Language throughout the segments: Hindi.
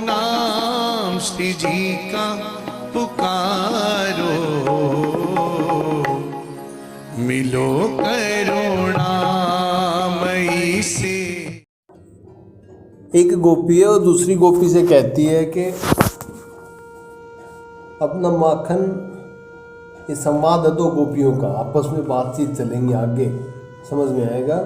नाम श्री जी का पुकारो, मिलो करुणामयी से। एक गोपी है और दूसरी गोपी से कहती है कि अपना माखन, ये संवाद है दो गोपियों का, आपस में बातचीत चलेंगे, आगे समझ में आएगा।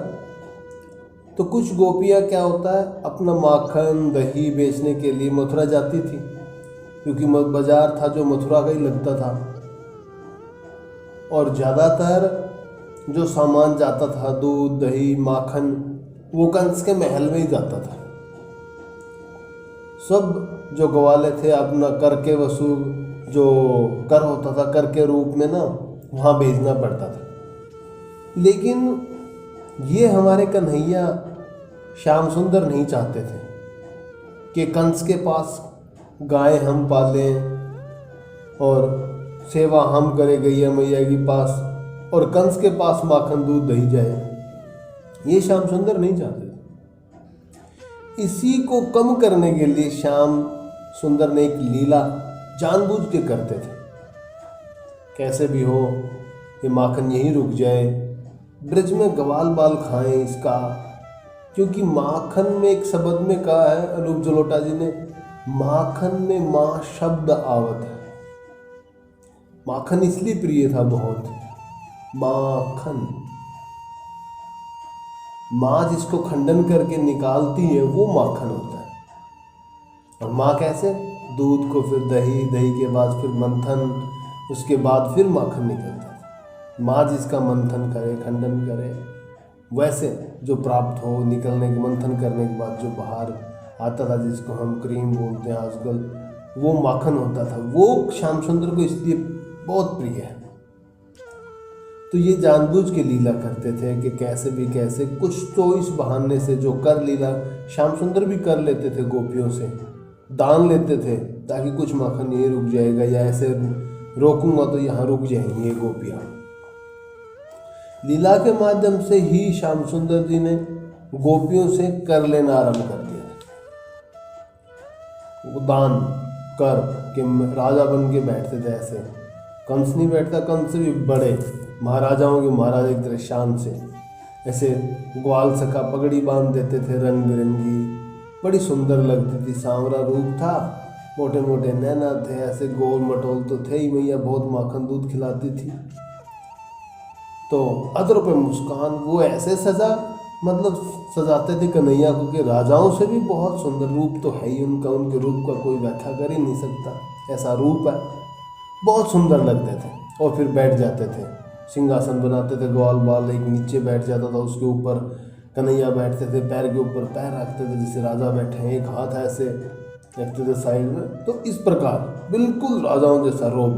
तो कुछ गोपियाँ क्या होता है, अपना माखन दही बेचने के लिए मथुरा जाती थी, क्योंकि बाज़ार था जो मथुरा का ही लगता था, और ज़्यादातर जो सामान जाता था, दूध दही माखन, वो कंस के महल में ही जाता था। सब जो ग्वाले थे अपना कर के वसूल, जो कर होता था कर के रूप में ना, वहाँ भेजना पड़ता था। लेकिन ये हमारे कन्हैया श्याम सुंदर नहीं चाहते थे कि कंस के पास गाय हम पालें और सेवा हम करें गैया मैया के पास, और कंस के पास माखन दूध दही जाए। ये श्याम सुंदर नहीं चाहते थे। इसी को कम करने के लिए श्याम सुंदर ने एक लीला जानबूझ के करते थे। कैसे भी हो ये माखन यहीं रुक जाए, ब्रज में ग्वाल बाल खाएं इसका, क्योंकि माखन में एक शब्द में कहा है अनूप जलोटा जी ने, माखन में माँ शब्द आवत है। माखन इसलिए प्रिय था बहुत, माखन, माँ जिसको खंडन करके निकालती है वो माखन होता है। और माँ कैसे, दूध को फिर दही, दही के बाद फिर मंथन, उसके बाद फिर माखन निकलता है। माँ जिसका मंथन करे, खंडन करे, वैसे जो प्राप्त हो निकलने के, मंथन करने के बाद जो बाहर आता था, जिसको हम क्रीम बोलते हैं आजकल, वो माखन होता था। वो श्याम सुंदर को इसलिए बहुत प्रिय है। तो ये जानबूझ के लीला करते थे कि कैसे भी कैसे कुछ तो इस बहाने से, जो कर लीला श्याम सुंदर भी कर लेते थे, गोपियों से दान लेते थे ताकि कुछ माखन ये रुक जाएगा, या ऐसे रोकूंगा तो यहाँ रुक जाएंगी ये गोपियाँ। लीला के माध्यम से ही श्याम सुंदर जी ने गोपियों से कर लेना आरंभ कर दिया। वो दान कर के राजा बन के बैठते थे, ऐसे कंस नहीं बैठता, कंस से भी बड़े महाराजाओं के महाराज एक तरह शान से, ऐसे ग्वाल सका पगड़ी बांध देते थे रंग बिरंगी, बड़ी सुंदर लगती थी। सांवरा रूप था, मोटे मोटे नैना थे, ऐसे गोल मटोल तो थे ही, मैया बहुत माखन दूध खिलाती थी। तो अदर पे मुस्कान, वो ऐसे सजा, मतलब सजाते थे कन्हैया को कि राजाओं से भी बहुत सुंदर रूप तो है ही उनका, उनके रूप का कोई व्याख्या कर ही नहीं सकता, ऐसा रूप है, बहुत सुंदर लगते थे। और फिर बैठ जाते थे, सिंहासन बनाते थे, ग्वाल बाल एक नीचे बैठ जाता था, उसके ऊपर कन्हैया बैठते थे, पैर के ऊपर पैर रखते थे जैसे राजा बैठे हैं, एक हाथ ऐसे रखते थे साइड में। तो इस प्रकार बिल्कुल राजाओं जैसा रोब,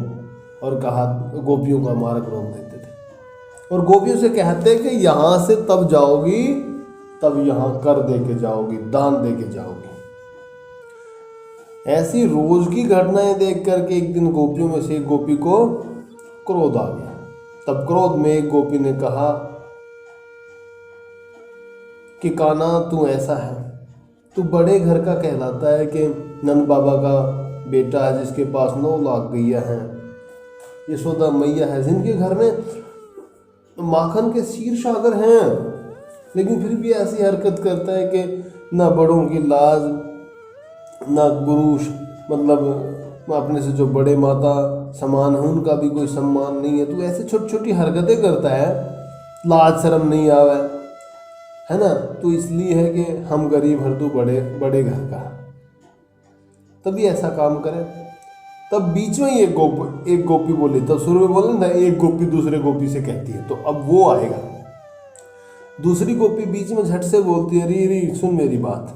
और कहा गोपियों का मार्ग रोब देते थे, और गोपियों से कहते कि यहाँ से तब जाओगी, तब यहाँ कर दे के जाओगी, दान दे के जाओगी। ऐसी रोज की घटनाएं देख करके एक दिन गोपियों में से एक गोपी को क्रोध आ गया। तब क्रोध में एक गोपी ने कहा कि कान्हा तू ऐसा है, तू बड़े घर का कहलाता है कि नंद बाबा का बेटा है जिसके पास 9 लाख गैया हैं, यशोदा मैया है जिनके घर में माखन के शीर सागर हैं, लेकिन फिर भी ऐसी हरकत करता है कि ना बड़ों की लाज, ना गुरु, मतलब अपने से जो बड़े माता समान है उनका भी कोई सम्मान नहीं है। तू ऐसे छोटी छोटी हरकतें करता है, लाज शर्म नहीं आवे, है ना। तो इसलिए है कि हम गरीब हर, तू बड़े घर का, तभी ऐसा काम करे। तब बीच में ही एक गोपी बोली, तब शुरू में बोले ना, एक गोपी दूसरे गोपी से कहती है, तो अब वो आएगा। दूसरी गोपी बीच में झट से बोलती है, अरे अरे सुन मेरी बात,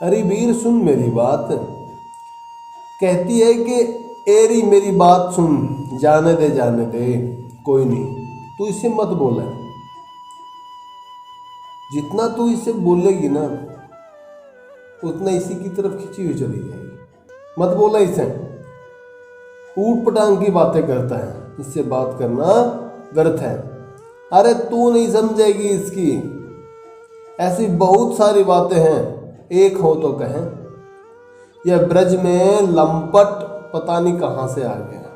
अरे वीर सुन मेरी बात। कहती है कि एरी मेरी बात सुन, जाने दे कोई नहीं, तू इससे मत बोले, जितना तू इससे बोलेगी ना उतना इसी की तरफ खिंची हुई चली जाएगी। मत बोला इसे, ऊट पटांग की बातें करता है, इससे बात करना व्यर्थ है। अरे तू नहीं समझेगी इसकी, ऐसी बहुत सारी बातें हैं, एक हो तो कहें, यह ब्रज में लंपट पता नहीं कहां से आ गया।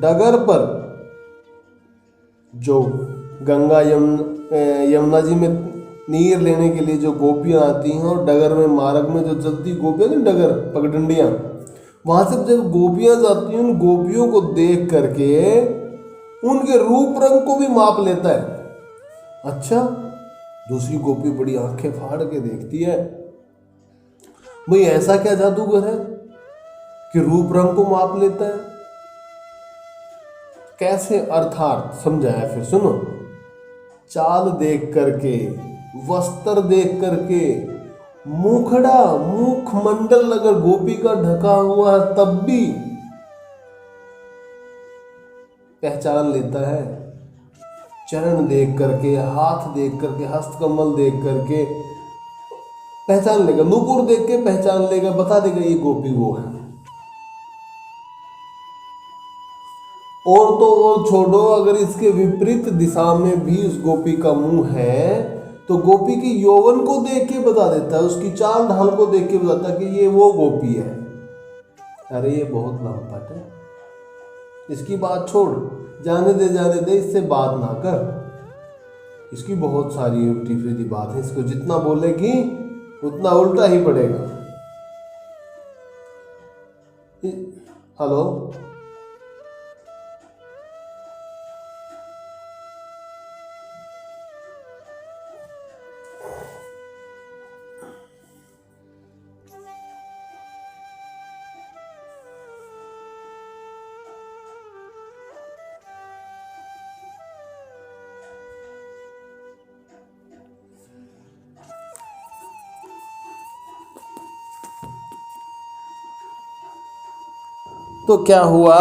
डगर पर जो गंगा यमुना जी में नीर लेने के लिए जो गोपियां आती हैं, और डगर में मार्ग में जो चलती गोपियां ना, डगर पगडंडियां, वहां से जब गोपियां जाती हैं, उन गोपियों को देख करके उनके रूप रंग को भी माप लेता है। अच्छा, दूसरी गोपी बड़ी आंखें फाड़ के देखती है, भाई ऐसा क्या जादूगर है कि रूप रंग को माप लेता है? कैसे? अर्थात समझाया, फिर सुनो। चाल देख करके, वस्त्र देख करके, मुखड़ा मुखमंडल अगर गोपी का ढका हुआ है तब भी पहचान लेता है। चरण देख करके, हाथ देख करके, हस्तकमल देख करके पहचान लेगा, नूपुर देख के पहचान लेगा, बता देगा ये गोपी वो है। और तो और छोड़ो, अगर इसके विपरीत दिशा में भी उस गोपी का मुंह है तो गोपी की यौवन को देख के बता देता है, उसकी चाल ढाल को देख के बताता है कि ये वो गोपी है। अरे ये बहुत लंपट है, इसकी बात छोड़, जाने दे, इससे बात ना कर। इसकी बहुत सारी उल्टी सीधी बात है, इसको जितना बोलेगी उतना उल्टा ही पड़ेगा। हेलो, तो क्या हुआ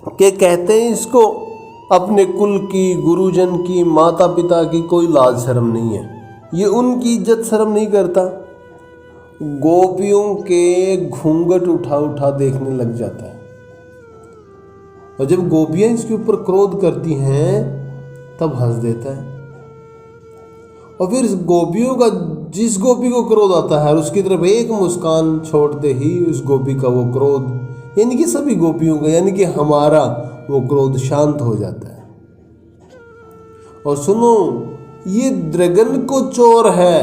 कि कहते हैं इसको अपने कुल की, गुरुजन की, माता पिता की कोई लाज शर्म नहीं है, ये उनकी इज्जत शर्म नहीं करता। गोपियों के घूंघट उठा उठा देखने लग जाता है, और जब गोपियां इसके ऊपर क्रोध करती हैं तब हंस देता है। और फिर गोपियों का, जिस गोपी को क्रोध आता है उसकी तरफ एक मुस्कान छोड़ते ही उस गोपी का वो क्रोध, यानी कि सभी गोपियों का, यानी कि हमारा वो क्रोध शांत हो जाता है। और सुनो, ये द्रगन को चोर है,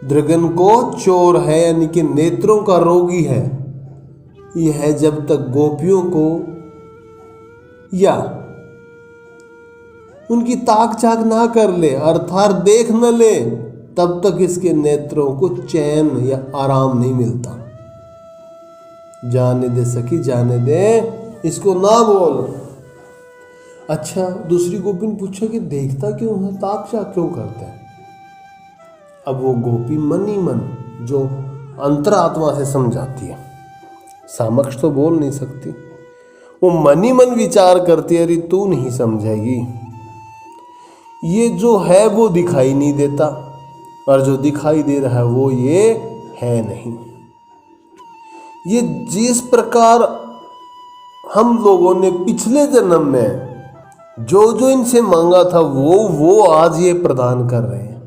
द्रगन को चोर है, यानी कि नेत्रों का रोगी है। यह जब तक गोपियों को या उनकी ताक झाक ना कर ले, अर्थात देख न ले, तब तक इसके नेत्रों को चैन या आराम नहीं मिलता। जाने दे सखी, जाने दे, इसको ना बोल। अच्छा, दूसरी गोपी ने पूछा कि देखता क्यों है, ताक झाक क्यों करता है? अब वो गोपी मन ही मन जो अंतरात्मा से समझाती है, समक्ष तो बोल नहीं सकती, वो मन ही मन विचार करती है, अरे तू नहीं समझेगी, ये जो है वो दिखाई नहीं देता, और जो दिखाई दे रहा है वो ये है नहीं। ये जिस प्रकार हम लोगों ने पिछले जन्म में जो जो इनसे मांगा था वो आज ये प्रदान कर रहे हैं,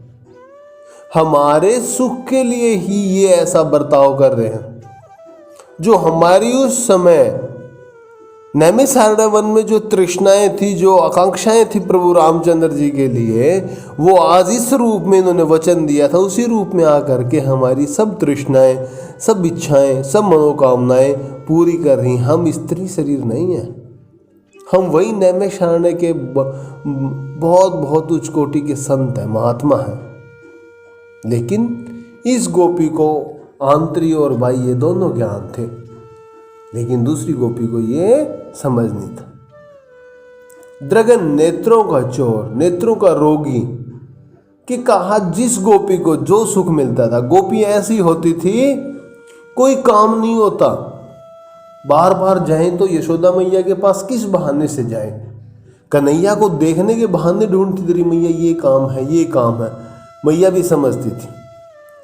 हमारे सुख के लिए ही ये ऐसा बर्ताव कर रहे हैं। जो हमारी उस समय नैमिषारण्य वन में जो तृष्णाएं थी, जो आकांक्षाएं थी प्रभु रामचंद्र जी के लिए, वो आज इस रूप में इन्होंने वचन दिया था, उसी रूप में आकर के हमारी सब तृष्णाएं, सब इच्छाएं, सब मनोकामनाएं पूरी कर रही। हम स्त्री शरीर नहीं है, हम वही नैमिषारण्य के बहुत बहुत उच्च कोटि के संत हैं, महात्मा हैं। लेकिन इस गोपी को आंतरी और बाह्य दोनों ज्ञान थे, लेकिन दूसरी गोपी को ये समझ नहीं था। द्रगन नेत्रों का चोर, नेत्रों का रोगी, कि कहा जिस गोपी को जो सुख मिलता था, गोपी ऐसी होती थी कोई काम नहीं होता, बार बार जाएं तो यशोदा मैया के पास किस बहाने से जाएं, कन्हैया को देखने के बहाने ढूंढती थी, मैया ये काम है, ये काम है। मैया भी समझती थी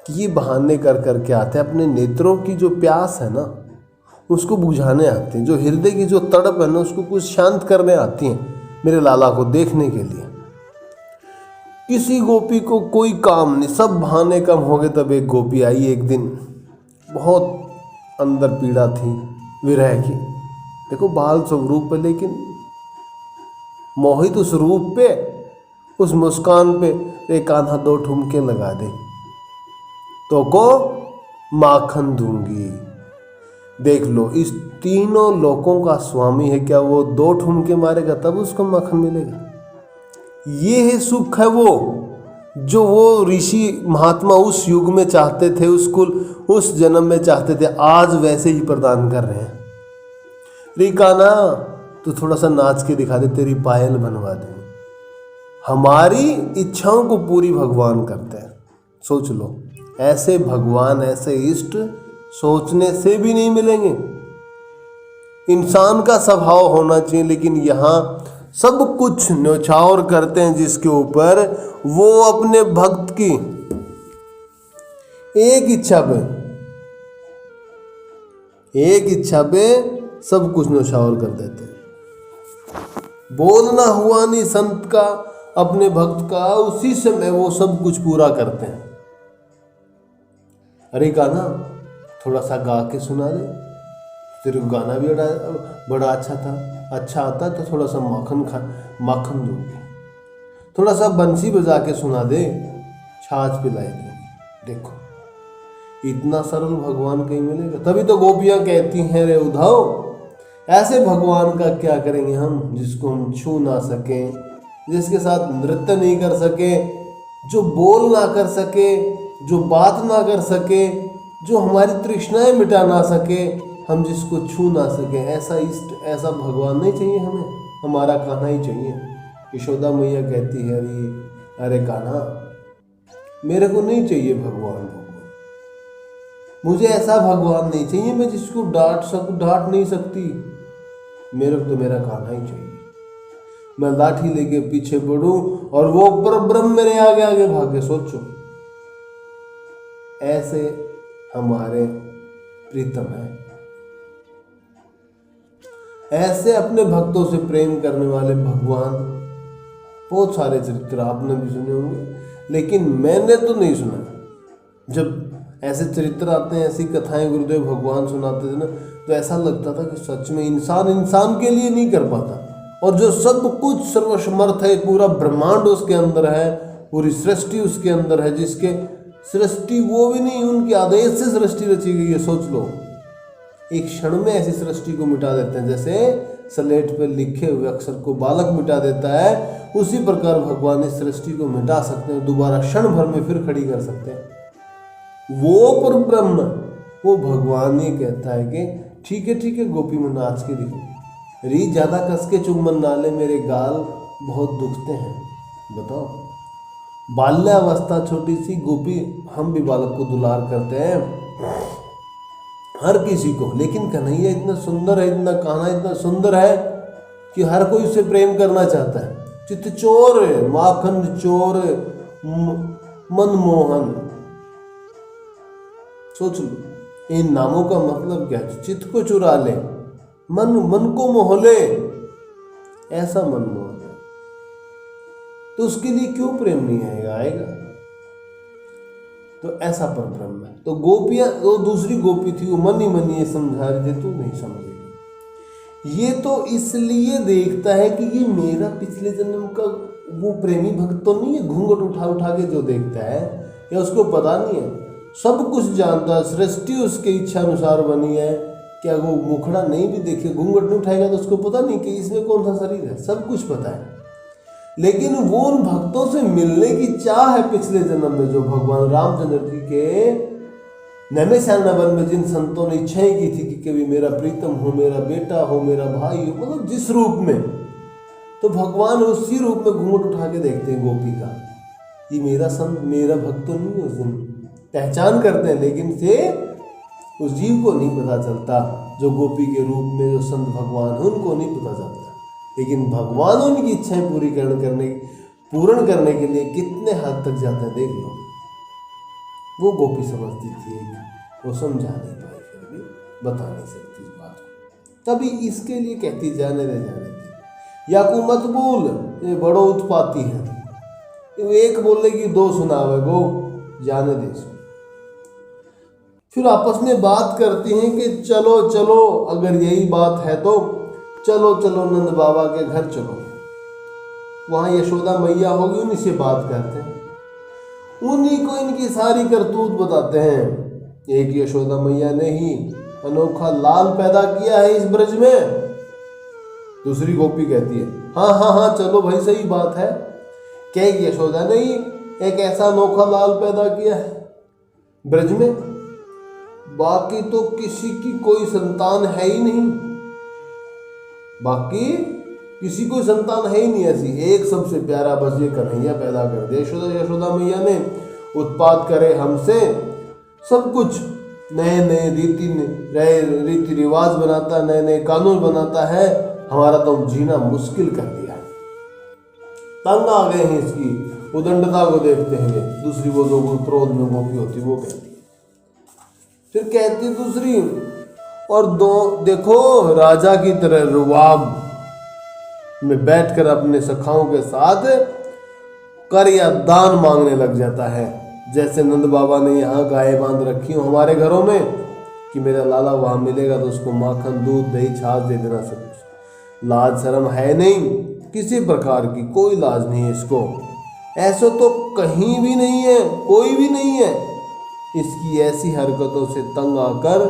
कि ये बहाने कर कर के आते हैं, अपने नेत्रों की जो प्यास है ना उसको बुझाने आते हैं, जो हृदय की जो तड़प है ना उसको कुछ शांत करने आती हैं मेरे लाला को देखने के लिए। किसी गोपी को कोई काम नहीं, सब बहाने कम हो गए। तब एक गोपी आई एक दिन, बहुत अंदर पीड़ा थी विरह की। देखो बाल स्वरूप पे, लेकिन मोहित उस रूप पे, उस मुस्कान पे। एक कान्हा दो ठुमके लगा दे तो को माखन दूंगी। देख लो, इस तीनों लोकों का स्वामी है, क्या वो दो ठुमके मारेगा तब उसको माखन मिलेगा? ये है सुख, है वो जो वो ऋषि महात्मा उस युग में चाहते थे, उस जन्म में चाहते थे, आज वैसे ही प्रदान कर रहे हैं। रे कान्हा, तू थोड़ा सा नाच के दिखा दे, तेरी पायल बनवा दे। हमारी इच्छाओं को पूरी भगवान करते हैं। सोच लो, ऐसे भगवान, ऐसे इष्ट सोचने से भी नहीं मिलेंगे। इंसान का स्वभाव होना चाहिए, लेकिन यहाँ सब कुछ न्यौछावर करते हैं जिसके ऊपर वो अपने भक्त की एक इच्छा पे सब कुछ न्यौछावर कर देते हैं। बोलना हुआ नहीं संत का, अपने भक्त का, उसी समय वो सब कुछ पूरा करते हैं। अरे गाना थोड़ा सा गा के सुना दे, तेरे को गाना भी बड़ा अच्छा आता तो थोड़ा सा माखन दूंगी। थोड़ा सा बंसी बजा के सुना दे, छाछ पिलाई दूंगी। देखो इतना सरल भगवान कहीं मिलेगा? तभी तो गोपियां कहती हैं, रे उद्धव, ऐसे भगवान का क्या करेंगे हम, जिसको हम छू ना सकें, जिसके साथ नृत्य नहीं कर सके, जो बोल ना कर सके, जो बात ना कर सके, जो हमारी तृष्णाएं मिटा ना सके, हम जिसको छू ना सके। ऐसा इष्ट, ऐसा भगवान नहीं चाहिए हमें, हमारा कान्हा ही चाहिए। यशोदा मैया कहती है, अरे कान्हा, मेरे को नहीं चाहिए भगवान, मुझे ऐसा भगवान नहीं चाहिए मैं जिसको डांट नहीं सकती। मेरे को तो मेरा कान्हा ही चाहिए। मैं लाठी लेके पीछे बढ़ूं और वो परब्रह्म मेरे आगे आगे भागे। सोचो, ऐसे हमारे प्रीतम है, ऐसे अपने भक्तों से प्रेम करने वाले भगवान। बहुत सारे चरित्र आपने भी सुने होंगे, लेकिन मैंने तो नहीं सुना। जब ऐसे चरित्र आते हैं, ऐसी कथाएं गुरुदेव भगवान सुनाते थे ना, तो ऐसा लगता था कि सच में इंसान के लिए नहीं कर पाता, और जो सब कुछ सर्वसमर्थ है, पूरा ब्रह्मांड उसके अंदर है, पूरी सृष्टि उसके अंदर है, जिसके सृष्टि वो भी नहीं, उनके आदेश से सृष्टि रची गई है। सोच लो, एक क्षण में ऐसी सृष्टि को मिटा देते हैं, जैसे स्लेट पर लिखे हुए अक्षर को बालक मिटा देता है, उसी प्रकार भगवान इस सृष्टि को मिटा सकते हैं, दोबारा क्षण भर में फिर खड़ी कर सकते हैं। वो पर ब्रह्म, वो भगवान ही कहता है कि ठीक है गोपी में नाच के दिखो। री ज्यादा कस के चुम्बन ना ले, मेरे गाल बहुत दुखते हैं। बताओ, बाल्यावस्था छोटी सी गोपी, हम भी बालक को दुलार करते हैं, हर किसी को, लेकिन कन्हैया इतना सुंदर है, इतना कान्हा इतना सुंदर है कि हर कोई उससे प्रेम करना चाहता है। चित्त चोर, माखन चोर, मनमोहन। सोच लो, इन नामों का मतलब क्या है? चित्त को चुरा ले, मन को मोह ले, ऐसा मन मोह ले, तो उसके लिए क्यों प्रेम नहीं आएगा? तो ऐसा पर ब्रह्म है। तो गोपियां, वो दूसरी गोपी थी, वो मन ही मन ये समझा रही थी, तू नहीं समझेगी। ये तो इसलिए देखता है कि ये मेरा पिछले जन्म का वो प्रेमी भक्त तो नहीं है, घूंघट उठा के जो देखता है, या उसको पता नहीं है, सब कुछ जानता है, सृष्टि उसके इच्छा अनुसार बनी है। क्या वो मुखड़ा नहीं भी देखे, घूंघट नहीं उठाएगा तो उसको पता नहीं कि इसमें कौन सा शरीर है? सब कुछ पता है, लेकिन वो उन भक्तों से मिलने की चाह है पिछले जन्म में, जो भगवान रामचंद्र जी के नैमिषारण्य में जिन संतों ने इच्छाएं की थी कि कभी मेरा प्रीतम हो, मेरा बेटा हो, मेरा भाई हो, मतलब जिस रूप में, तो भगवान उसी रूप में घूंघट उठा के देखते हैं गोपी का, ये मेरा संत, मेरा भक्त तो नहीं है। उस दिन पहचान करते हैं, लेकिन से उस जीव को नहीं पता चलता, जो गोपी के रूप में जो संत भगवान है उनको नहीं पता चलता। लेकिन भगवान उनकी इच्छाएं पूर्ण करने के लिए कितने हद तक जाते हैं, देख लो। वो गोपी समझती थी, वो समझा नहीं पाई, फिर भी बता नहीं सकती इस बात को। तभी इसके लिए कहती, जाने दे, या को मत बोल, ये बड़ो उत्पाती है। एक बोलेगी दो सुनावे गो, जाने दे इसको। फिर आपस में बात करती हैं कि चलो चलो, अगर यही बात है तो चलो चलो नंद बाबा के घर चलो। वहाँ यशोदा मैया होगी, उन्हीं से बात करते हैं, उन्हीं को इनकी सारी करतूत बताते हैं। एक यशोदा मैया ने ही अनोखा लाल पैदा किया है इस ब्रज में। दूसरी गोपी कहती है हाँ हाँ हाँ चलो भाई, सही बात है, क्या यशोदा ने ही एक ऐसा अनोखा लाल पैदा किया है ब्रज में, बाकी तो किसी की कोई संतान है ही नहीं, बाकी किसी को संतान है ही नहीं ऐसी, एक सबसे प्यारा बस ये कन्हैया पैदा कर दे। यशोदा मैया ने उत्पात करे हमसे, सब कुछ नए नए रीति रिवाज बनाता, नए नए कानून बनाता है, हमारा तो जीना मुश्किल कर दिया। तंग आ गए हैं इसकी उदंडता को देखते हैं। दूसरी वो जो क्रोध में गोपी होती वो कहती है, फिर कहती दूसरी, और दो देखो राजा की तरह रुबाब में बैठकर अपने सखाओं के साथ कर या दान मांगने लग जाता है, जैसे नंद बाबा ने यहाँ गाय बांध रखी हो हमारे घरों में कि मेरा लाला वहाँ मिलेगा तो उसको माखन दूध दही छाछ दे देना। सब कुछ लाज शर्म है नहीं, किसी प्रकार की कोई लाज नहीं है इसको, ऐसा तो कहीं भी नहीं है, कोई भी नहीं है। इसकी ऐसी हरकतों से तंग आकर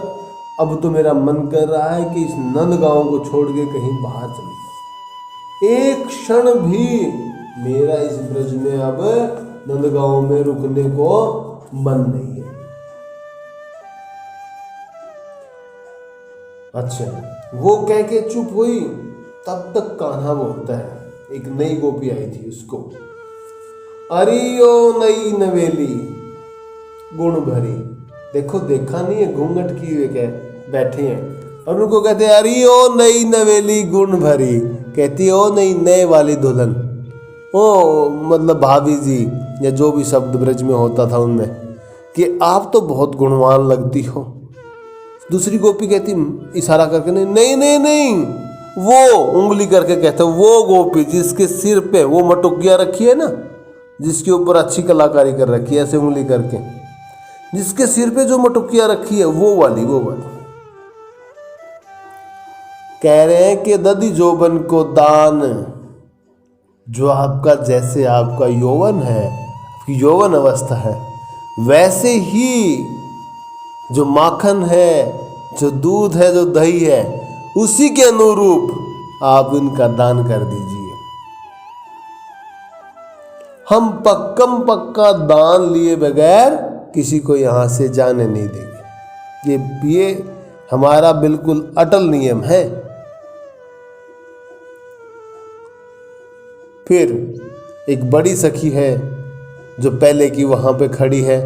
अब तो मेरा मन कर रहा है कि इस नंद गांव को छोड़ के कहीं बाहर चले जाऊं। एक क्षण भी मेरा इस ब्रज में अब नंदगांव में रुकने को मन नहीं है। अच्छा, वो कह के चुप हुई, तब तक कान्हा बोलता है, एक नई गोपी आई थी उसको, अरे ओ नई नवेली गुण भरी। देखो देखा नहीं है, घूंघट किए कह बैठे हैं और उनको कहते हैं अरे ओ नई नवेली गुण भरी। कहती ओ नई नए वाली दुल्हन, ओ मतलब भाभी जी या जो भी शब्द ब्रज में होता था उनमें, कि आप तो बहुत गुणवान लगती हो। दूसरी गोपी कहती इशारा करके नहीं नहीं नहीं, वो उंगली करके कहते वो गोपी जिसके सिर पे वो मटुकिया रखी है ना, जिसके ऊपर अच्छी कलाकारी कर रखी है ऐसे उंगली करके, जिसके सिर पे जो मटुकिया रखी है वो वाली। कह रहे हैं कि ददी जोबन को दान, जो आपका जैसे आपका यौवन है, यौवन अवस्था है, वैसे ही जो माखन है, जो दूध है, जो दही है, उसी के अनुरूप आप इनका दान कर दीजिए। हम पक्का दान लिए बगैर किसी को यहाँ से जाने नहीं देंगे। ये हमारा बिल्कुल अटल नियम है। फिर एक बड़ी सखी है जो पहले की वहाँ पे खड़ी है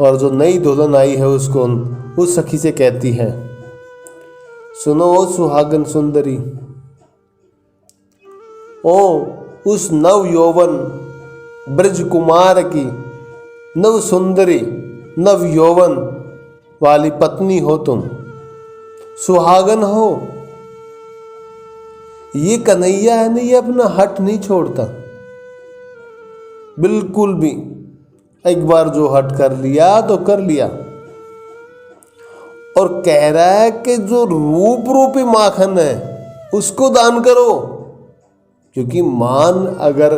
और जो नई दुल्हन आई है उसको उस सखी से कहती है, सुनो ओ सुहागन सुंदरी, ओ उस नव यौवन ब्रज कुमार की नव सुंदरी नव यौवन वाली पत्नी हो तुम, सुहागन हो। ये कन्हैया है ना, ये अपना हट नहीं छोड़ता बिल्कुल भी। एक बार जो हट कर लिया तो कर लिया। और कह रहा है कि जो रूप रूपी माखन है उसको दान करो, क्योंकि मान अगर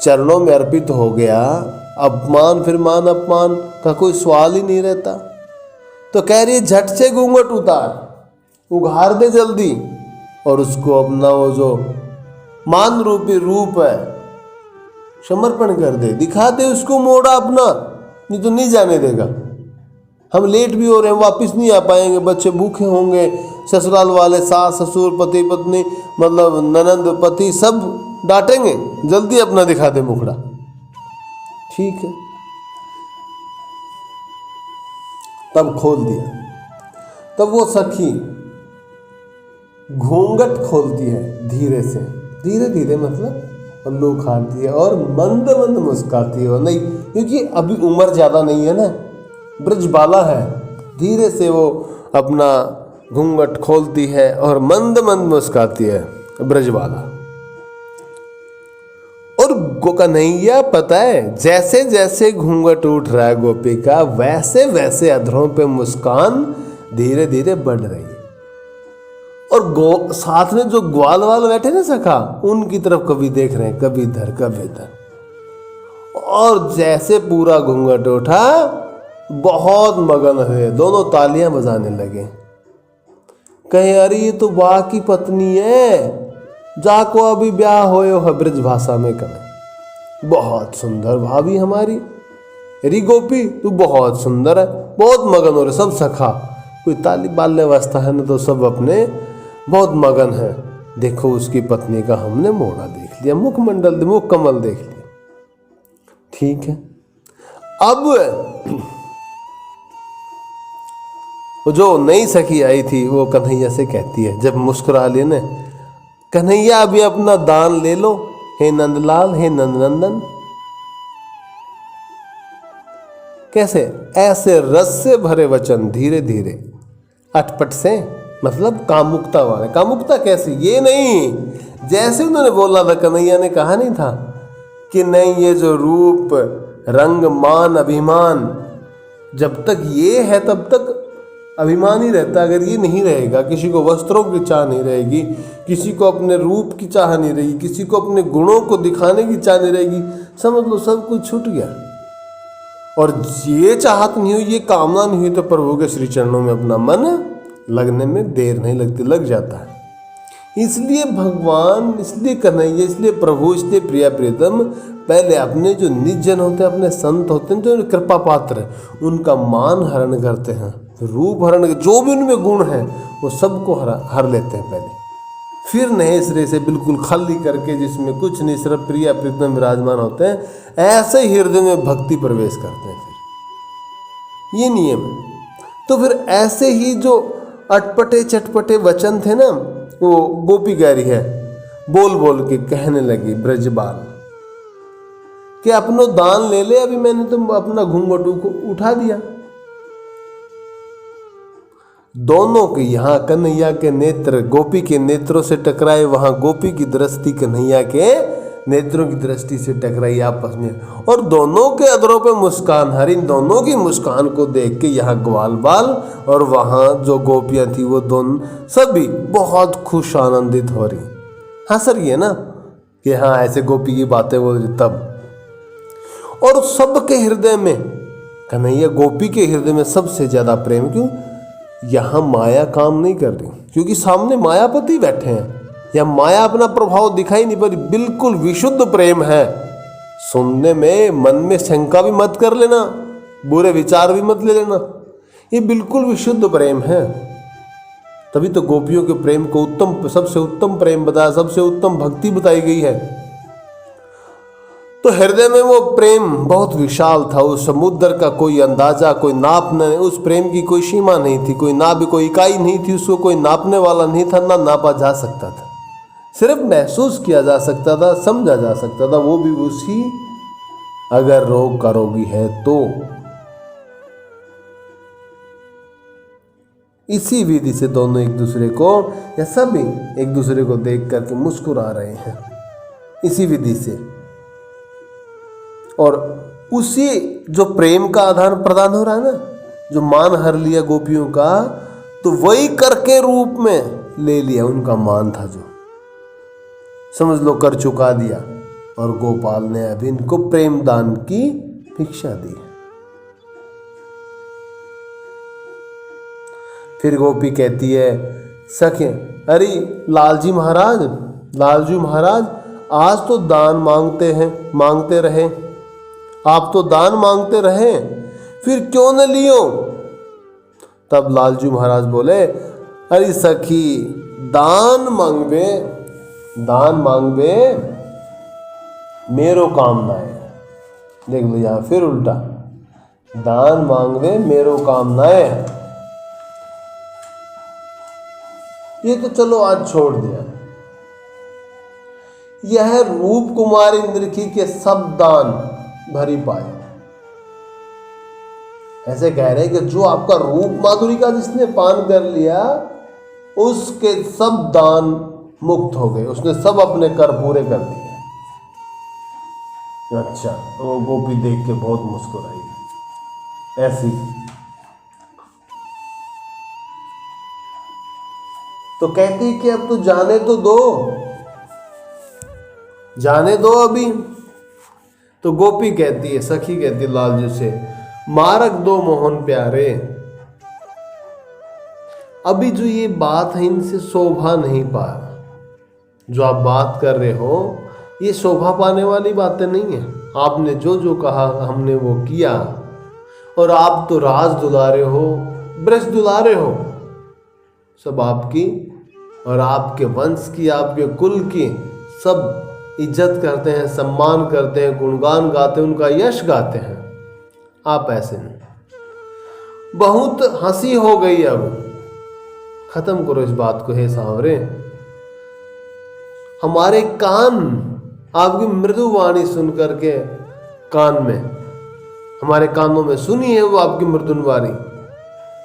चरणों में अर्पित हो गया, अपमान फिर मान अपमान का कोई सवाल ही नहीं रहता। तो कह रही है झट से घूंघट उतार, उघार दे जल्दी, और उसको अपना वो जो मान रूपी रूप है समर्पण कर दे, दिखा दे उसको मोड़ा अपना, नहीं तो नहीं जाने देगा। हम लेट भी हो रहे हैं, वापस नहीं आ पाएंगे, बच्चे भूखे होंगे, ससुराल वाले सास ससुर पति पत्नी मतलब ननंद पति सब डांटेंगे, जल्दी अपना दिखा दे मुखड़ा। ठीक है, तब खोल दिया। तब वो सखी घूंघट खोलती है धीरे से, धीरे धीरे मतलब पल्लू खाती है और मंद मंद मुस्काती है। नहीं, क्योंकि अभी उम्र ज़्यादा नहीं है ना, ब्रजबाला है। धीरे से वो अपना घूंघट खोलती है और मंद मंद मुस्काती है ब्रजबाला। और कन्हैया पता है, जैसे जैसे घूंघट उठ रहा है गोपी का, वैसे वैसे अधरों पे मुस्कान धीरे धीरे बढ़ रही है। और साथ में जो ग्वाल वाल बैठे ना सखा, उनकी तरफ कभी देख रहे हैं, कभी इधर कभी इधर। और जैसे पूरा घूंघट उठा, बहुत मगन हुए, दोनों तालियां बजाने लगे। कहे अरे ये तो बा की पत्नी है, जाको अभी ब्याह होयो है, ब्रज भाषा में कहे बहुत सुंदर भाभी हमारी, अरे गोपी तू बहुत सुंदर है। बहुत मगन हो रहे सब सखा, कोई ताली बाल्यावस्था है ना, तो सब अपने बहुत मगन है। देखो उसकी पत्नी का हमने मोड़ा देख लिया, मुखमंडल मुख कमल देख लिया। ठीक है, अब जो नई सखी आई थी वो कन्हैया से कहती है, जब मुस्कुरा लेने, कन्हैया अभी अपना दान ले लो हे नंदलाल, हे नंदनंदन। कैसे? ऐसे रस से भरे वचन धीरे धीरे, अटपट से, मतलब कामुकता वाले। कामुकता कैसी? ये नहीं जैसे उन्होंने बोला था, कन्हैया ने कहा नहीं था कि नहीं ये जो रूप रंग मान अभिमान, जब तक ये है तब तक अभिमान ही रहता। अगर ये नहीं रहेगा, किसी को वस्त्रों की चाह नहीं रहेगी, किसी को अपने रूप की चाह नहीं रहेगी, किसी को अपने गुणों को दिखाने की चाह नहीं रहेगी, समझ लो सब कुछ छूट गया। और ये चाहत नहीं हुई, ये कामना नहीं हुई, तो प्रभु के श्री चरणों में अपना मन लगने में देर नहीं लगती, लग जाता है। इसलिए भगवान, इसलिए कन्हैया, इसलिए प्रभु, इसलिए प्रिया प्रियतम पहले अपने जो निज जन होते हैं, अपने संत होते हैं, जो कृपा पात्र है, उनका मान हरण करते हैं, रूप हरण, जो भी उनमें गुण है वो सबको हर लेते हैं पहले। फिर नए सिरे से बिल्कुल खाली करके, जिसमें कुछ नहीं, सिर्फ प्रिया प्रीतम विराजमान होते हैं, ऐसे ही हृदय में भक्ति प्रवेश करते हैं। फिर ये नियम है। तो फिर ऐसे ही जो अटपटे चटपटे वचन थे ना, वो गोपी कह रही है, बोल बोल के कहने लगी ब्रजबाल कि अपनो दान ले ले, अभी मैंने तो अपना घूंघट उठा दिया। दोनों के यहाँ कन्हैया के नेत्र गोपी के नेत्रों से टकराए, वहां गोपी की दृष्टि कन्हैया के नेत्रों की दृष्टि से टकराई आपस में, और दोनों के अधरों पे मुस्कान हरी। दोनों की मुस्कान को देख के यहाँ ग्वाल बाल और वहां जो गोपियां थी, वो दोनों सभी बहुत खुश आनंदित हो रही, हंस रही है ना कि हाँ ऐसे गोपी की बातें बोल रही तब। और सबके हृदय में कन्हैया, गोपी के हृदय में सबसे ज्यादा प्रेम, क्यों? यहाँ माया काम नहीं कर रही, क्योंकि सामने मायापति बैठे हैं, या माया अपना प्रभाव दिखाई नहीं पा रही, बिल्कुल विशुद्ध प्रेम है। सुनने में मन में शंका भी मत कर लेना, बुरे विचार भी मत ले लेना, ये बिल्कुल विशुद्ध प्रेम है। तभी तो गोपियों के प्रेम को उत्तम, सबसे उत्तम प्रेम बताया, सबसे उत्तम भक्ति बताई गई है। तो हृदय में वो प्रेम बहुत विशाल था, उस समुद्र का कोई अंदाजा, कोई नाप नहीं, उस प्रेम की कोई सीमा नहीं थी, कोई इकाई नहीं थी, उसको कोई नापने वाला नहीं था, ना नापा जा सकता था, सिर्फ महसूस किया जा सकता था, समझा जा सकता था, वो भी उसी अगर रोग का रोगी है तो। इसी विधि से दोनों एक दूसरे को, या सभी एक दूसरे को देख करके मुस्कुरा रहे हैं, इसी विधि से। और उसी जो प्रेम का आदान प्रदान हो रहा है ना, जो मान हर लिया गोपियों का, तो वही करके रूप में ले लिया उनका मान था, जो समझ लो कर चुका दिया। और गोपाल ने अभी इनको प्रेम दान की भिक्षा दी। फिर गोपी कहती है, सखे अरे लालजी महाराज, लालजू महाराज, आज तो दान मांगते रहे, आप तो दान मांगते रहे, फिर क्यों न लियो? तब लालजू महाराज बोले, अरे सखी दान मांगबे मेरो काम ना है। देख लो यहाँ फिर उल्टा, दान मांगबे मेरो काम ना है। ये तो चलो आज छोड़ दिया, यह रूप कुमार इंद्रकी के सब दान भरी पाए। ऐसे कह रहे हैं कि जो आपका रूप माधुरी का जिसने पान कर लिया, उसके सब दान मुक्त हो गए, उसने सब अपने कर पूरे कर दिए। अच्छा, वो गोपी देख के बहुत मुस्कुराई ऐसी। तो कहती कि अब तू जाने तो दो, जाने दो अभी। तो गोपी कहती है, सखी कहती है लालजू से, मारक दो मोहन प्यारे, अभी जो ये बात है इनसे शोभा नहीं पा रहा। जो आप बात कर रहे हो ये शोभा पाने वाली बातें नहीं है। आपने जो जो कहा हमने वो किया, और आप तो राज दुलारे हो, ब्रज दुलारे हो, सब आपकी और आपके वंश की, आपके कुल की सब इज्जत करते हैं, सम्मान करते हैं, गुणगान गाते हैं, उनका यश गाते हैं। आप ऐसे नहीं। बहुत हंसी हो गई, अब खत्म करो इस बात को हे सांवरे। हमारे कान आपकी मृदु वाणी सुन करके कान में, हमारे कानों में सुनी है वो आपकी मृदु वाणी,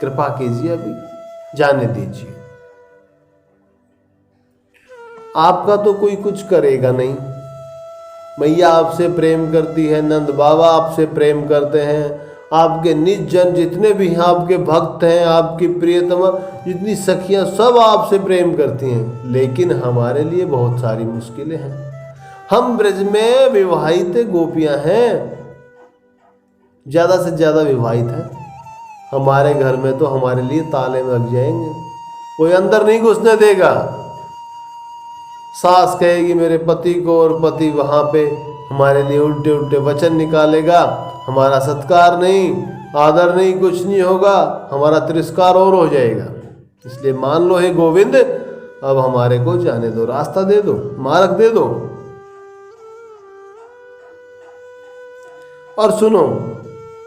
कृपा कीजिए अभी जाने दीजिए। आपका तो कोई कुछ करेगा नहीं। मैया आपसे प्रेम करती है, नंद बाबा आपसे प्रेम करते हैं, आपके निज जन जितने भी हैं, आपके भक्त हैं, आपकी प्रियतमा जितनी सखियां सब आपसे प्रेम करती हैं, लेकिन हमारे लिए बहुत सारी मुश्किलें हैं। हम ब्रज में विवाहित गोपियां हैं, ज़्यादा से ज़्यादा विवाहित हैं। हमारे घर में तो हमारे लिए ताले लग जाएंगे, कोई अंदर नहीं घुसने देगा। सास कहेगी मेरे पति को, और पति वहाँ पे हमारे लिए उल्टे उल्टे वचन निकालेगा, हमारा सत्कार नहीं, आदर नहीं, कुछ नहीं होगा, हमारा तिरस्कार और हो जाएगा। इसलिए मान लो हे गोविंद, अब हमारे को जाने दो, रास्ता दे दो, मार्ग दे दो। और सुनो,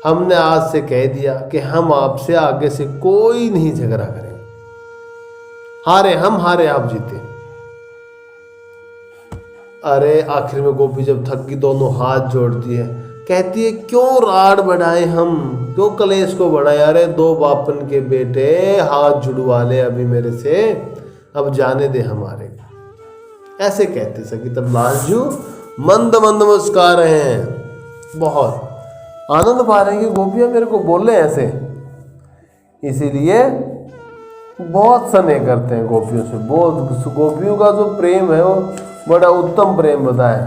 हमने आज से कह दिया कि हम आपसे आगे से कोई नहीं झगड़ा करेंगे। हारे हम, हारे आप जीते। अरे आखिर में गोपी जब थक गई, दोनों हाथ जोड़ती है, कहती है क्यों राड बढ़ाए हम, क्यों कलेश को बढ़ाए। अरे दो बापन के बेटे हाथ जुड़वा ले अभी मेरे से, अब जाने दे हमारे। ऐसे कहते सकी। तब लालजू मंद मंद मुस्कुरा रहे हैं, बहुत आनंद पा रहे हैं कि गोपियां मेरे को बोले ऐसे, इसीलिए बहुत स्नेह करते हैं गोपियों से। बहुत गोपियों का जो प्रेम है वो बड़ा उत्तम प्रेम बताया।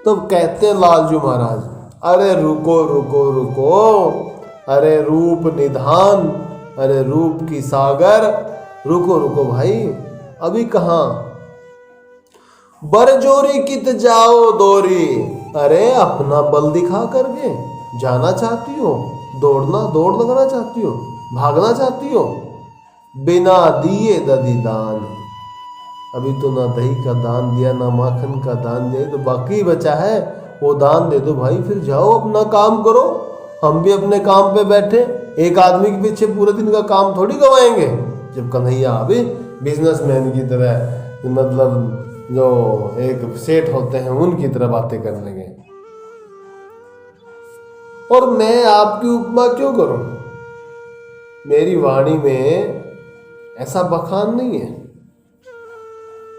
तो कहते हैं लालजू महाराज, अरे रुको रुको रुको, अरे रूप निधान, अरे रूप की सागर, रुको रुको भाई, अभी कहाँ। बरजोरी कित जाओ दोरी, अरे अपना बल दिखा करके जाना चाहती हो, दौड़ लगना चाहती हो, भागना चाहती हो। बिना दिए दधी दान, अभी तो ना दही का दान दिया, ना माखन का दान दिया, तो बाकी बचा है वो दान दे दो भाई। फिर जाओ अपना काम करो, हम भी अपने काम पे बैठे, एक आदमी के पीछे पूरे दिन का काम थोड़ी गवाएंगे। जब कन्हैया अभी बिजनेसमैन की तरह, मतलब जो एक सेठ होते हैं उनकी तरह बातें करने लगे। और मैं आपकी उपमा क्यों करूं, मेरी वाणी में ऐसा बखान नहीं है,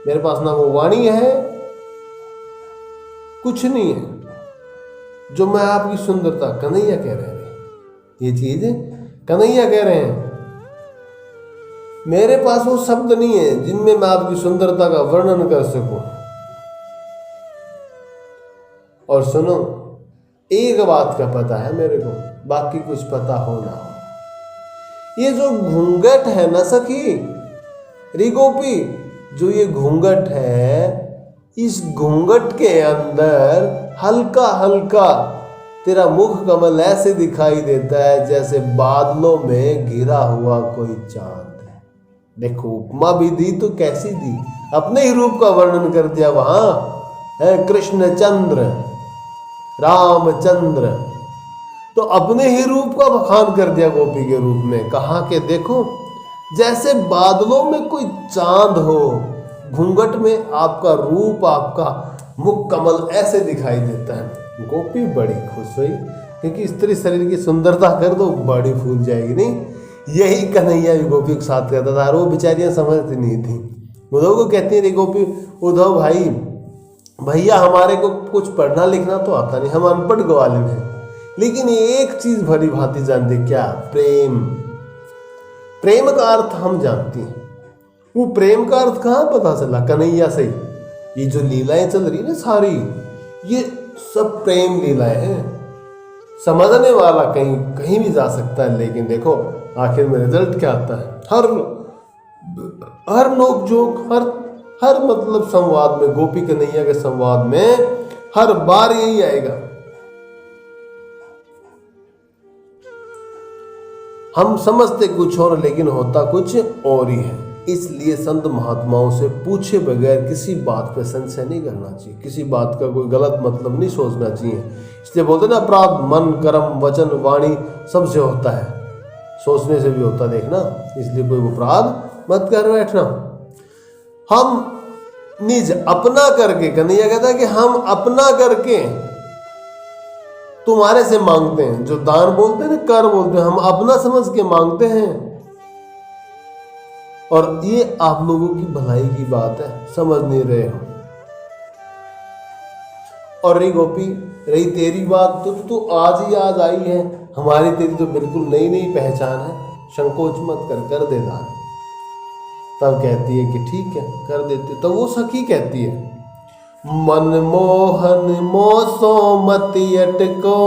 मेरे पास ना वो वाणी है, कुछ नहीं है। जो मैं आपकी सुंदरता, कन्हैया कह रहे हैं, ये चीज कन्हैया कह रहे हैं, मेरे पास वो शब्द नहीं है जिनमें मैं आपकी सुंदरता का वर्णन कर सकूं। और सुनो, एक बात का पता है मेरे को, बाकी कुछ पता हो ना हो, ये जो घूंघट है ना सखी, री गोपी, जो ये घूंघट है, इस घूंघट के अंदर हल्का हल्का तेरा मुख कमल ऐसे दिखाई देता है जैसे बादलों में घिरा हुआ कोई चांद। देखो उपमा भी दी तो कैसी दी, अपने ही रूप का वर्णन कर दिया। वहां है कृष्ण चंद्र, रामचंद्र, तो अपने ही रूप का बखान कर दिया गोपी के रूप में। कहा कि देखो जैसे बादलों में कोई चांद हो, घूंघट में आपका रूप, आपका मुख कमल ऐसे दिखाई देता है। गोपी बड़ी खुश हुई, क्योंकि स्त्री शरीर की सुंदरता कर दो बड़ी फूल जाएगी। नहीं, यही कन्हैया भी गोपी के साथ कहता था, और वो बेचारियां समझती नहीं थी। उद्धव को कहती है, गोपी उद्धव भाई भैया हमारे को कुछ पढ़ना लिखना तो आता नहीं, हम अनपढ़ ग्वालिन हैं, लेकिन एक चीज भली भांति जानते, क्या? प्रेम। प्रेम का अर्थ हम जानते हैं। वो प्रेम का अर्थ कहाँ पता चला? कन्हैया से। ये जो लीलाएं चल रही है ना सारी, ये सब प्रेम लीलाएं हैं। समझने वाला कहीं कहीं भी जा सकता है, लेकिन देखो आखिर में रिजल्ट क्या आता है। हर नोक जोक, हर मतलब संवाद में, गोपी कन्हैया के संवाद में हर बार यही आएगा। हम समझते कुछ और लेकिन होता कुछ और ही है। इसलिए संत महात्माओं से पूछे बगैर किसी बात पे संशय नहीं करना चाहिए, किसी बात का कोई गलत मतलब नहीं सोचना चाहिए। इसलिए बोलते ना, अपराध मन कर्म वचन वाणी सबसे होता है, सोचने से भी होता, देखना। इसलिए कोई अपराध मत कर बैठना। हम निज अपना करके, कन्हैया कहता है कि हम अपना करके तुम्हारे से मांगते हैं। जो दान बोलते हैं ना, कर बोलते हैं, हम अपना समझ के मांगते हैं। और ये आप लोगों की भलाई की बात है, समझ नहीं रहे हो। और रही गोपी, रही तेरी बात, तो तू आज ही आज आई है, हमारी तेरी तो बिल्कुल नई नई पहचान है, संकोच मत कर दे दान। तब कहती है कि ठीक है कर देते। तो वो सखी कहती है, मनमोहन मोसो मति अटको,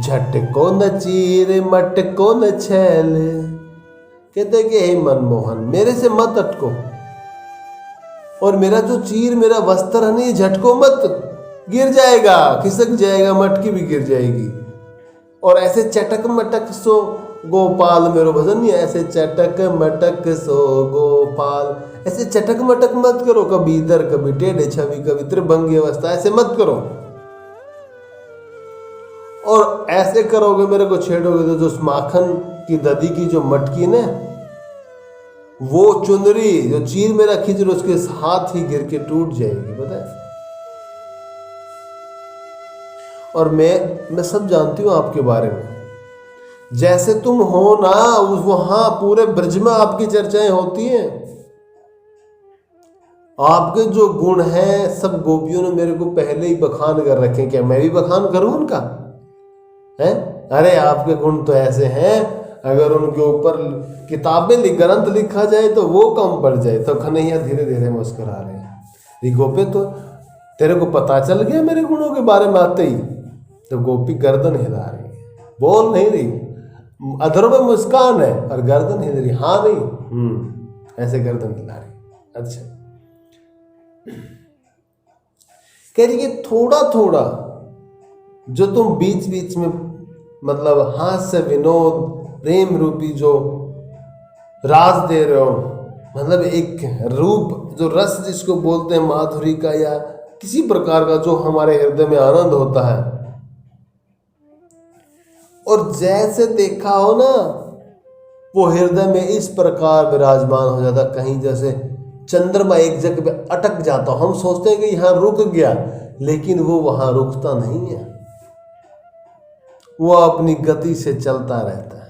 झटको न चीर मटको न छैल। कहते कि हे मनमोहन, मेरे से मत अटको, और मेरा जो चीर, मेरा वस्त्र है नहीं, झटको मत, गिर जाएगा, खिसक जाएगा, मटकी भी गिर जाएगी। और ऐसे चटक मटक सो गोपाल, मेरो भजन नहीं है, ऐसे चटक मटक सो गोपाल, ऐसे चटक मटक मत करो, कभी इधर कभी टेढ़े छवि, कभी त्रिभंगी अवस्था, ऐसे मत करो। और ऐसे करोगे, मेरे को छेड़ोगे तो जो माखन की दधी की जो मटकी ना, वो चुनरी जो चीर में रखी थी, उसके हाथ ही गिर के टूट जाएगी, पता है। और मैं सब जानती हूं आपके बारे में, जैसे तुम हो ना, वहां पूरे ब्रज में आपकी चर्चाएं होती हैं। आपके जो गुण हैं सब गोपियों ने मेरे को पहले ही बखान कर रखे। क्या मैं भी बखान करूं उनका? है? अरे आपके गुण तो ऐसे हैं, अगर उनके ऊपर किताबें ग्रंथ लिखा जाए तो वो कम पड़ जाए। तो कन्हैया धीरे धीरे मुस्कुरा रहे हैं। गोपी, तो तेरे को पता चल गया मेरे गुणों के बारे में आते ही? तो गोपी गर्दन हिला रही है, बोल नहीं रही, अधरों में मुस्कान है और गर्दन हिल रही, हाँ नहीं, ऐसे गर्दन हिला रही। अच्छा, कह रही कि थोड़ा थोड़ा जो तुम बीच बीच में मतलब हास्य विनोद प्रेम रूपी जो राज दे रहे हो, मतलब एक रूप जो रस जिसको बोलते हैं माधुरी का, या किसी प्रकार का जो हमारे हृदय में आनंद होता है, और जैसे देखा हो ना, वो हृदय में इस प्रकार विराजमान हो जाता, कहीं जैसे चंद्रमा एक जगह पे अटक जाता। हम सोचते हैं कि यहां रुक गया, लेकिन वो वहां रुकता नहीं है, वो अपनी गति से चलता रहता है।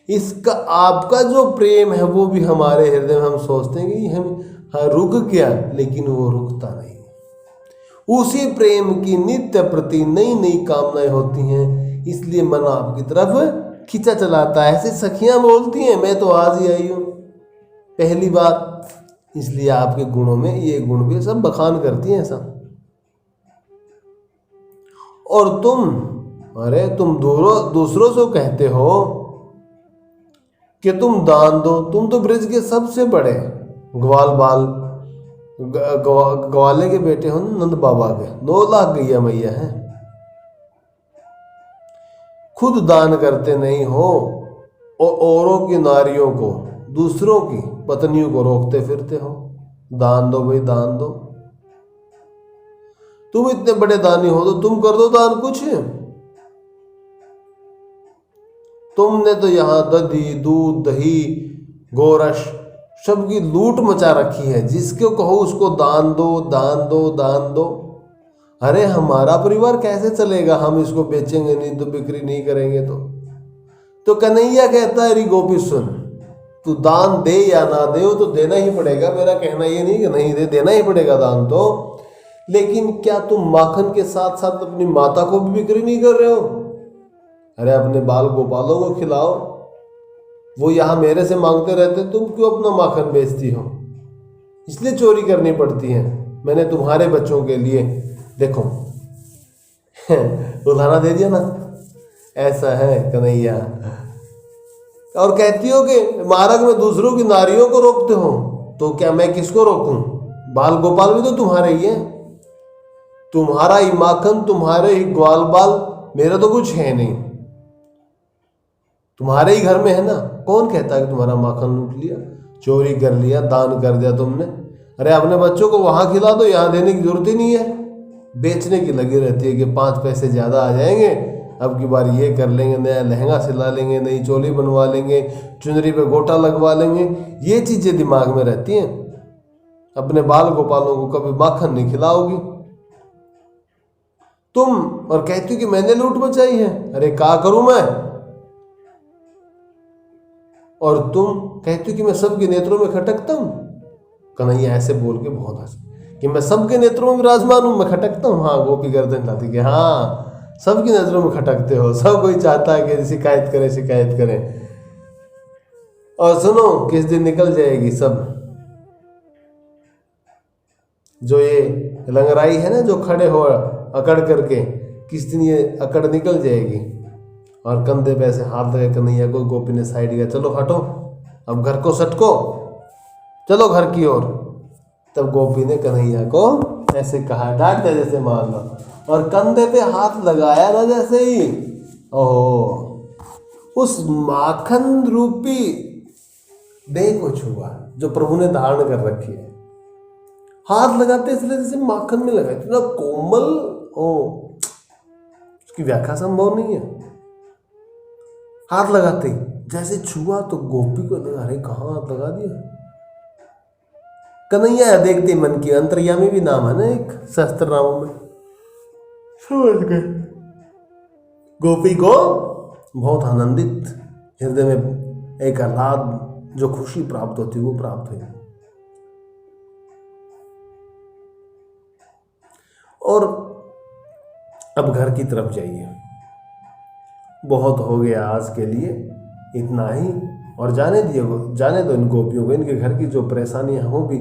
इसका आपका जो प्रेम है वो भी हमारे हृदय में, हम सोचते हैं कि हम रुक गया, लेकिन वो रुकता नहीं। उसी प्रेम की नित्य प्रति नई नई कामनाएं होती हैं, इसलिए मन आपकी तरफ खींचा चलाता है। ऐसे सखियां बोलती हैं, मैं तो आज ही आई हूं पहली बार, इसलिए आपके गुणों में ये गुण भी सब बखान करती हैं ऐसा। और अरे तुम दूसरों से कहते हो कि तुम दान दो, तुम तो ब्रज के सबसे बड़े ग्वाले के बेटे हो, नंद बाबा के 9 लाख गैया मैया हैं, खुद दान करते नहीं हो, और औरों की नारियों को, दूसरों की पत्नियों को रोकते फिरते हो। दान दो भाई, दान दो। तुम इतने बड़े दानी हो तो तुम कर दो दान कुछ। तुमने तो यहां दही दूध दही गोरस सबकी लूट मचा रखी है, जिसको कहो उसको दान दो दान दो दान दो। अरे हमारा परिवार कैसे चलेगा, हम इसको बेचेंगे नहीं तो, बिक्री नहीं करेंगे तो कन्हैया कहता है, री गोपी सुन, तू दान दे या ना दे, वो तो देना ही पड़ेगा। मेरा कहना ये नहीं कि नहीं दे, देना ही पड़ेगा दान तो। लेकिन क्या तुम माखन के साथ साथ अपनी माता को भी बिक्री नहीं कर रहे हो? अरे अपने बाल गोपालों को खिलाओ, वो यहाँ मेरे से मांगते रहते, तुम क्यों अपना माखन बेचती हो? इसलिए चोरी करनी पड़ती है। मैंने तुम्हारे बच्चों के लिए देखो उदाहरण दे दिया ना, ऐसा है कन्हैया। और कहती हो कि मार्ग में दूसरों की नारियों को रोकते हो, तो क्या मैं किसको रोकूं? बाल गोपाल भी तो तुम्हारे ही है, तुम्हारा ही माखन, तुम्हारे ही ग्वाल बाल, मेरा तो कुछ है नहीं, तुम्हारे ही घर में है ना। कौन कहता है कि तुम्हारा माखन लूट लिया, चोरी कर लिया, दान कर दिया तुमने? अरे अपने बच्चों को वहां खिला दो, यहाँ देने की जरूरत ही नहीं है। बेचने की लगी रहती है कि 5 पैसे ज़्यादा आ जाएंगे, अब की बार ये कर लेंगे, नया लहंगा सिला लेंगे, नई चोली बनवा लेंगे, चुनरी पे गोटा लगवा लेंगे। ये चीज़ें दिमाग में रहती हैं। अपने बाल गोपालों को कभी माखन नहीं खिलाओगी तुम, और कहती हो कि मैंने लूट मचाई है। अरे क्या करूं मैं? और तुम कहती हो कि मैं सबके नेत्रों में खटकता हूं। कन्हैया ऐसे बोल के बहुत हंसे कि मैं सबके नेत्रों में विराजमान हूं, मैं खटकता हूं। हाँ, गोपी गर्दन हिलाती कि हाँ सबकी नजरों में खटकते हो, सब कोई चाहता है कि शिकायत करें शिकायत करें। और सुनो, किस दिन निकल जाएगी सब, जो ये लंगराई है ना, जो खड़े हो अकड़ करके, किस दिन ये अकड़ निकल जाएगी। और कंधे पे ऐसे हाथ लगे कन्हैया को, गोपी ने साइड किया, चलो हटो अब घर को सटको, चलो घर की ओर। तब गोपी ने कन्हैया को ऐसे कहा, डांट दे जैसे मान लो, और कंधे पे हाथ लगाया ना जैसे ही, ओह, उस माखन रूपी देह को छुआ जो प्रभु ने धारण कर रखी है। हाथ लगाते इसलिए जैसे माखन में लगा, इतना कोमल, ओ उसकी व्याख्या संभव नहीं है। हाथ लगाते जैसे छुआ तो गोपी को लगा, अरे कहाँ हाथ लगा दिया। कन्हैया देखते मन की, अंतर्यामी भी नाम है ना एक शास्त्र नामों में, समझ गए। गोपी को बहुत आनंदित हृदय में एक आह्लाद, जो खुशी प्राप्त होती वो प्राप्त हुई। और अब घर की तरफ जाइए, बहुत हो गया आज के लिए, इतना ही। और जाने दो इन गोपियों को, इनके घर की जो परेशानियां हो भी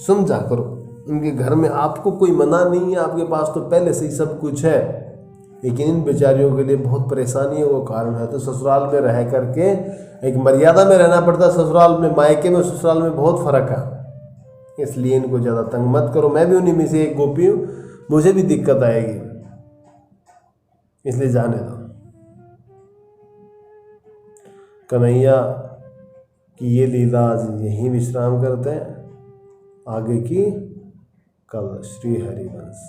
समझा करो। इनके घर में आपको कोई मना नहीं है, आपके पास तो पहले से ही सब कुछ है, लेकिन इन बेचारियों के लिए बहुत परेशानी है, वो कारण है। तो ससुराल में रह करके एक मर्यादा में रहना पड़ता है। ससुराल में, मायके में ससुराल में बहुत फर्क है, इसलिए इनको ज़्यादा तंग मत करो। मैं भी उन्हीं में से एक गोपी हूँ, मुझे भी दिक्कत आएगी, इसलिए जाने दो। कन्हैया की ये लीला आज यहीं विश्राम करते हैं, आगे की कल। श्री हरिवंश।